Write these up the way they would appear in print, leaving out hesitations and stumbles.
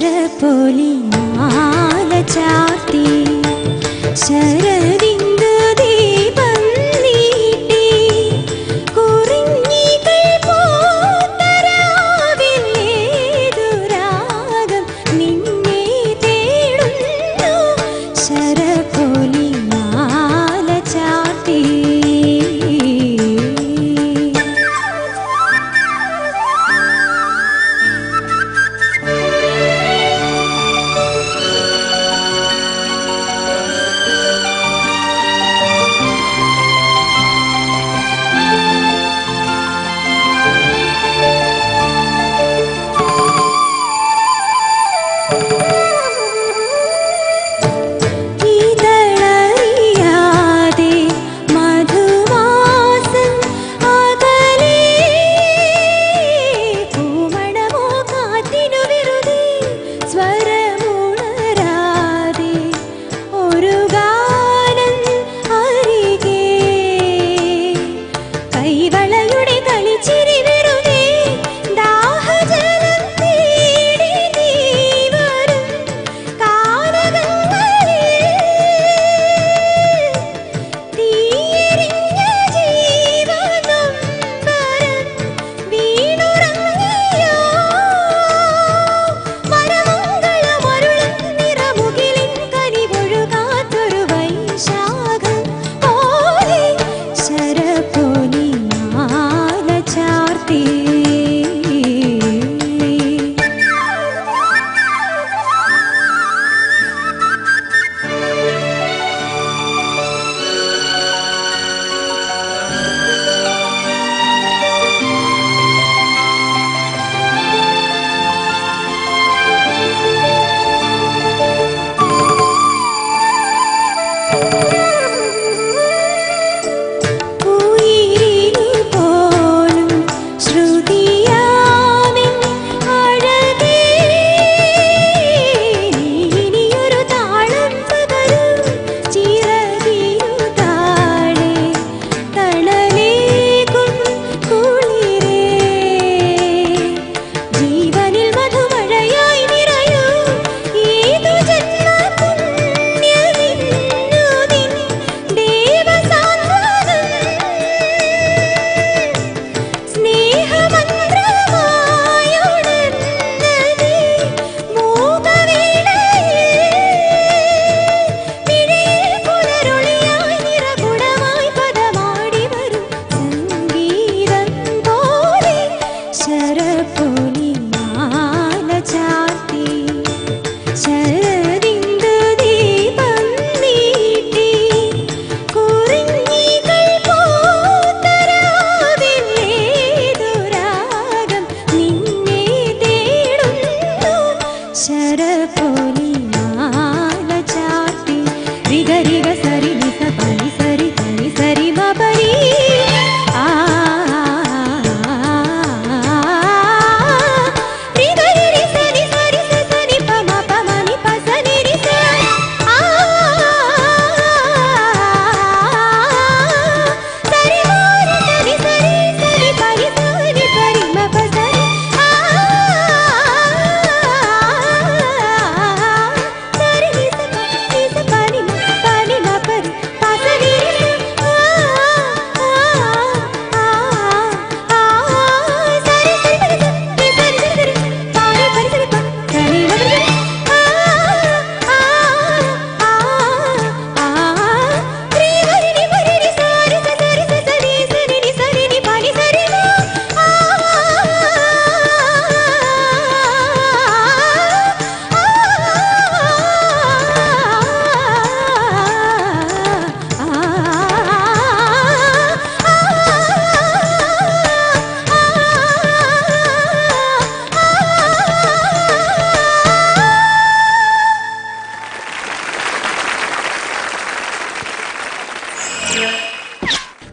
ശരപ്പൊലി മാല ചാർത്തി ശരദിന്ദു ദീപം നീട്ടി കുറിഞ്ഞികൾ പൂത്തരാവിലേതുരാഗം നിന്നെ തേടുന്നു ശരപ്പൊലി മാല ചാർത്തി.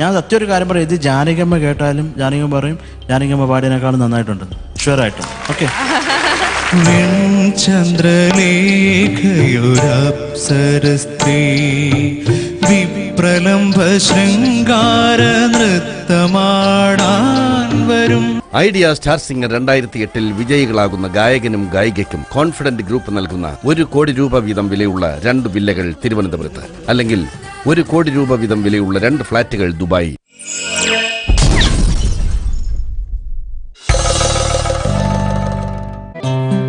ഞാൻ സത്യം ഒരു കാര്യം പറയും, ഇത് ജാനകിയമ്മ കേട്ടാലും ജാനകിയമ്മ പറയും ജാനകിയമ്മ പാടിയതിനേക്കാളും നന്നായിട്ടുണ്ട്, ഷുവറായിട്ടും. ഓക്കെ. ചന്ദ്രലേഖയൊരപ്സരസ്ത്രീ വിപ്രലംഭ ശൃംഗാര നൃത്തമാടാൻ വരും ഐഡിയ സ്റ്റാർ സിംഗർ 2008 വിജയികളാകുന്ന ഗായകനും ഗായികയ്ക്കും കോൺഫിഡന്റ് ഗ്രൂപ്പ് നൽകുന്ന 1 കോടി രൂപ വീതം വിലയുള്ള 2 വില്ലകൾ തിരുവനന്തപുരത്ത്, അല്ലെങ്കിൽ 1 കോടി രൂപ വീതം വിലയുള്ള 2 ഫ്ളാറ്റുകൾ Dubai.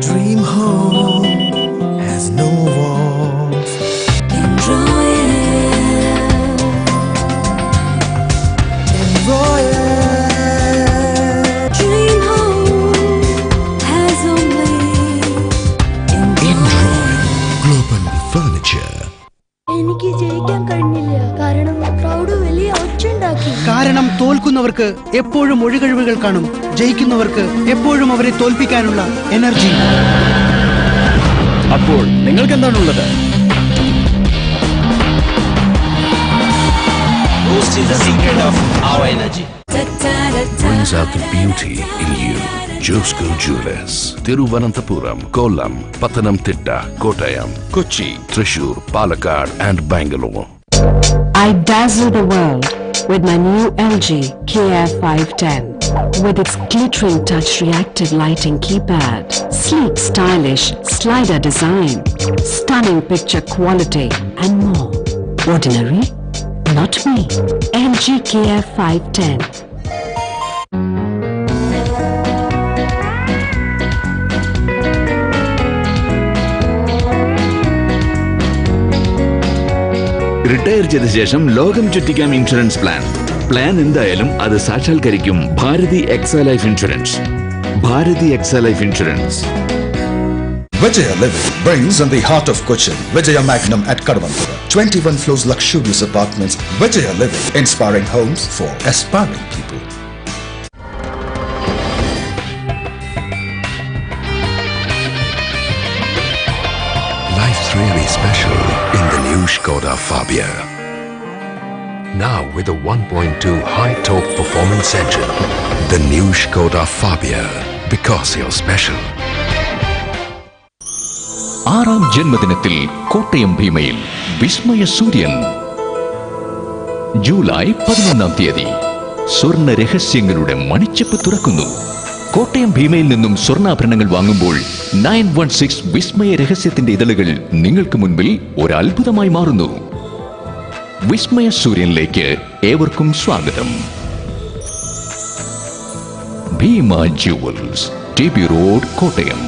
Dream home has no walls. In Royal, dream home has only in Royal. Global furniture. എനിക്ക് ജയിക്കാൻ കഴിഞ്ഞില്ല, കാരണം ക്രൗഡ് വലിയ ഒച്ചുണ്ടാക്കി. കാരണം തോൽക്കുന്നവർക്ക് എപ്പോഴും ഒഴികഴിവുകൾ കാണും, ജയിക്കുന്നവർക്ക് എപ്പോഴും അവരെ തോൽപ്പിക്കാനുള്ള എനർജി. അപ്പോൾ നിങ്ങൾക്ക് എന്താണുള്ളത്? Brings out the beauty in you. Josco Jewelers, Thiruvananthapuram, Kollam, Pathanamthitta, Kottayam, Kochi, Thrissur, Palakkad and Bangalore. I dazzle the world with my new LG KF510 with its glittering touch reactive lighting keypad, sleek stylish slider design, stunning picture quality and more. Ordinary? Not me. LG KF510. Retire ചെയ്ത ശേഷം ലോകം ചുറ്റിക്കാം insurance plan എന്തായാലും അത് സാക്ഷാത്കരിക്കും Bharti AXA Life Insurance. Bharti AXA Life Insurance. Vijaya Living brings in the heart of Cochin, Vijaya Magnum at Kadavantara. 21 floors luxurious apartments. Vijaya Living, inspiring homes for aspiring people. Life's really special in the new Skoda Fabia. Now with a 1.2 high-torque performance engine. The new Skoda Fabia, because you're special. ആറാം ജന്മദിനത്തിൽ കോട്ടയം ഭീമയിൽ വിസ്മയ സൂര്യൻ. July 11 സ്വർണ്ണ രഹസ്യങ്ങളുടെ മണിച്ചപ്പ് തുറക്കുന്നു. കോട്ടയം ഭീമയിൽ നിന്നും സ്വർണ്ണാഭരണങ്ങൾ വാങ്ങുമ്പോൾ 916 വിസ്മയ രഹസ്യത്തിന്റെ ഇതളുകൾ നിങ്ങൾക്ക് മുൻപിൽ ഒരു അത്ഭുതമായി മാറുന്നു. വിസ്മയ സൂര്യനിലേക്ക് ഏവർക്കും സ്വാഗതം. Bhima jewels, TB road, Kottayam.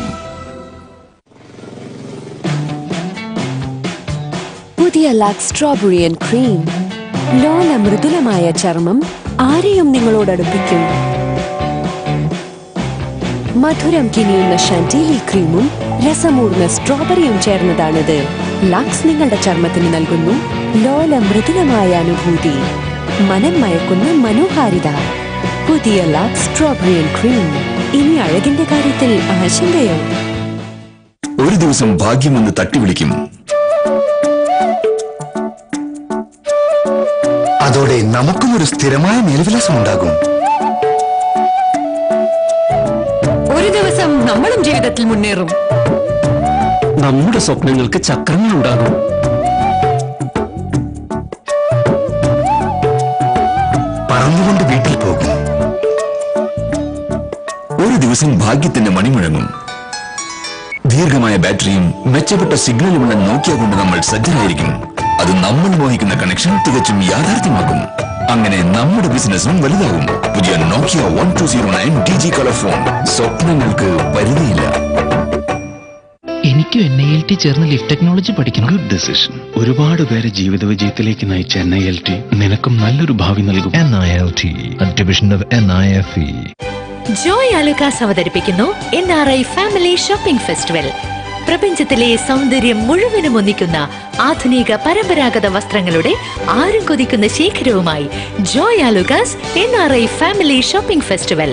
പുതിയ ലാക്സ് സ്ട്രോബെറി ആൻഡ് ക്രീം. ലോല മൃദുലമായ ചർമ്മം ആരെയും നിങ്ങളോടടുപ്പിക്കും. മധുരം കിനിയുന്ന ഷാന്റിലി ക്രീമും രസമൂർന്ന സ്ട്രോബെറിയും ചേർന്നതാണിത്. ലാക്സ് നിങ്ങളുടെ ചർമ്മത്തിന് നൽകുന്നു ലോല മൃദുലമായ അനുഭൂതി, മനം മയക്കുന്ന മനോഹാരിത. പുതിയ ലാക്സ് സ്ട്രോബെറി ആൻഡ് ക്രീം. ഇനി അഴകിന്റെ കാര്യത്തിൽ ആശങ്കയോ? ഒരു ദിവസം ഭാഗ്യം ഒന്ന് തട്ടി വിളിക്കും. അതോടെ നമുക്കും ഒരു സ്ഥിരമായ മേൽവിലാസം ഉണ്ടാകും. ഒരു ദിവസം നമ്മളും ജീവിതത്തിൽ മുന്നേറും. നമ്മുടെ സ്വപ്നങ്ങൾക്ക് ചക്രങ്ങൾ ഉണ്ടാകും. പറന്നുകൊണ്ട് വീട്ടിൽ പോകും. ഒരു ദിവസം ഭാഗ്യത്തിന്റെ മണി മുഴങ്ങും. ദീർഘമായ ബാറ്ററിയും മെച്ചപ്പെട്ട സിഗ്നലുമുള്ള നോക്കിയ കൊണ്ട് നമ്മൾ സജ്ജരായിരിക്കും. അത് നമ്മൾ മോഹിക്കുന്ന കണക്ഷൻ തികച്ചും യാഥാർത്ഥ്യമാക്കും. അങ്ങനെ നമ്മുടെ ബിസിനസ്സും വലുതാകും. പുതിയ നോക്കിയ 1209 DG കളർ ഫോൺ. സ്വപ്നങ്ങൾക്ക് പരിധിയില്ല. എനിക്കും NILT ചേർന്ന് ലിഫ്റ്റ് ടെക്നോളജി പഠിക്കണം. Good decision. ഒരുപാട് പേരെ ജീവിത വിജയത്തിലേക്ക് നയിച്ച NILT നിനക്കും നല്ലൊരു ഭാവി നൽകും. NILT, a division of NIFE. Joy Alukkas അവതരിപ്പിക്കുന്നു NRI ഫാമിലി ഷോപ്പിംഗ് ഫെസ്റ്റിവൽ. പ്രപഞ്ചത്തിലെ സൗന്ദര്യം മുഴുവനും ഒന്നിക്കുന്ന ആധുനിക പരമ്പരാഗത വസ്ത്രങ്ങളുടെ ആരും കൊതിക്കുന്ന ശേഖരവുമായി Joy Alukkas NRI family shopping festival.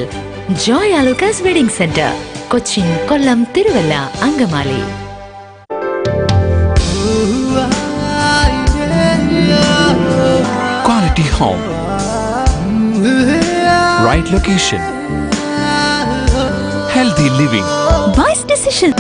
Joy Alukkas wedding centre, Cochin, Kollam, Thiruvalla, Angamaly. Quality home, right location, healthy living. Wise decision.